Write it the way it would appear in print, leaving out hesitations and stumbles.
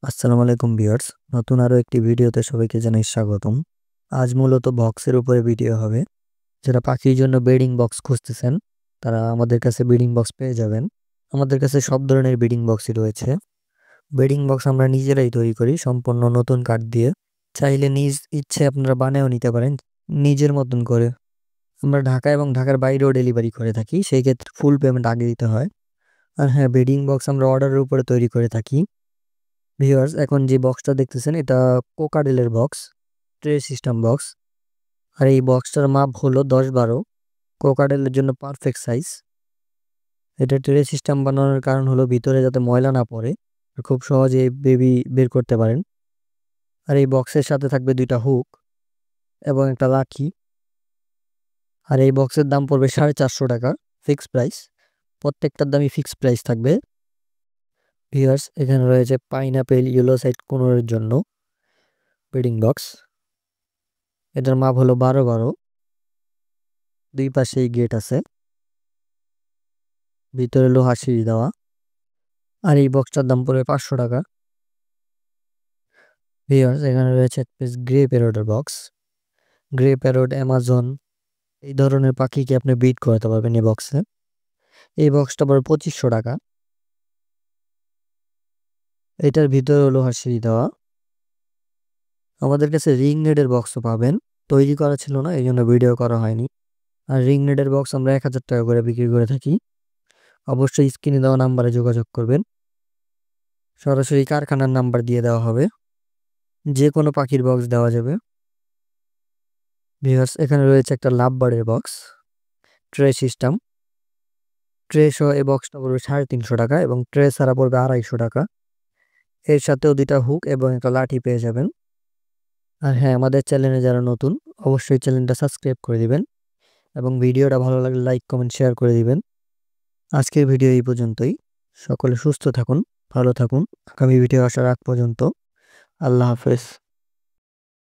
আসসালামু আলাইকুম ভিউয়ার্স, নতুন আরো একটি ভিডিওতে সবাইকে জানাই স্বাগতম। আজ মূলত বক্সের উপরে ভিডিও হবে। যারা পাখির জন্য বেডিং বক্স খুঁজতেছেন তারা আমাদের কাছে বেডিং বক্স পেয়ে যাবেন। আমাদের কাছে সব ধরনের বেডিং বক্সই রয়েছে। বেডিং বক্স আমরা নিজেরাই তৈরি করি সম্পূর্ণ নতুন কাঠ দিয়ে। চাইলে নিজ ইচ্ছে আপনারা বানিয়েও নিতে পারেন নিজের মতন করে। আমরা ঢাকা এবং ঢাকার বাইরেও ডেলিভারি করে থাকি, সেই ক্ষেত্রে ফুল পেমেন্ট আগে দিতে হয়। আর হ্যাঁ, বেডিং বক্স আমরা অর্ডারের উপরে তৈরি করে থাকি। ভিউয়ার্স, এখন যে বক্সটা দেখতেছেন এটা কোকাডেলের বক্স, ট্রে সিস্টেম বক্স। আর এই বক্সটার মাপ হলো 10-12, কোকাডেলের জন্য পারফেক্ট সাইজ। এটা ট্রে সিস্টেম বানানোর কারণ হলো ভিতরে যাতে ময়লা না পড়ে আর খুব সহজে বেবি বের করতে পারেন। আর এই বক্সের সাথে থাকবে 2টা হুক এবং একটা লাঠি। আর এই বক্সের দাম পড়বে 450 টাকা, ফিক্সড প্রাইস। প্রত্যেকটার দামই ফিক্সড প্রাইস থাকবে। ভিউয়ার্স, এখানে রয়েছে পাইনাপেল ইয়েলো সাইড কোনোর জন্য বেডিং বক্স। এটার মাপ হলো 12-12, দুই পাশেই গেট আছে, ভিতরে লোহার সিঁড়ি দেওয়া। আর এই বক্সটার দাম পড়বে 500 টাকা। ভিউয়ার্স, এখানে রয়েছে এক পিস গ্রে প্যারোটের বক্স। গ্রে প্যারোট, অ্যামাজন এই ধরনের পাখিকে আপনি ব্রিড করাতে পারবেন এই বক্সে। এই বক্সটা পড়বে 2500 টাকা। এটার ভিতরে লোহার সিঁড়ি দেওয়া। আমাদের কাছে রিং নেটের বক্সও পাবেন, তৈরি করা ছিল না এই জন্য ভিডিও করা হয়নি। আর রিং নেটের বক্স আমরা 1000 টাকা করে বিক্রি করে থাকি। অবশ্যই স্ক্রিনে দেওয়া নাম্বারে যোগাযোগ করবেন, সরাসরি কারখানার নাম্বার দিয়ে দেওয়া হবে, যে কোনো পাখির বক্স দেওয়া যাবে। ভিউয়ার্স, এখানে রয়েছে একটা লাভ বার্ডের বক্স, ট্রে সিস্টেম। ট্রে সহ এই বক্সটা পড়বে 350 টাকা এবং ট্রে ছাড়া পড়বে 250 টাকা। এর সাথেও 2টা হুক এবং একটা লাঠি পেয়ে যাবেন। আর হ্যাঁ, আমাদের চ্যানেলে যারা নতুন অবশ্যই চ্যানেলটা সাবস্ক্রাইব করে দিবেন এবং ভিডিওটা ভালো লাগলে লাইক কমেন্ট শেয়ার করে দিবেন। আজকের ভিডিও এই পর্যন্তই। সকলে সুস্থ থাকুন, ভালো থাকুন। আগামী ভিডিও আসার আগ পর্যন্ত আল্লাহ হাফেজ।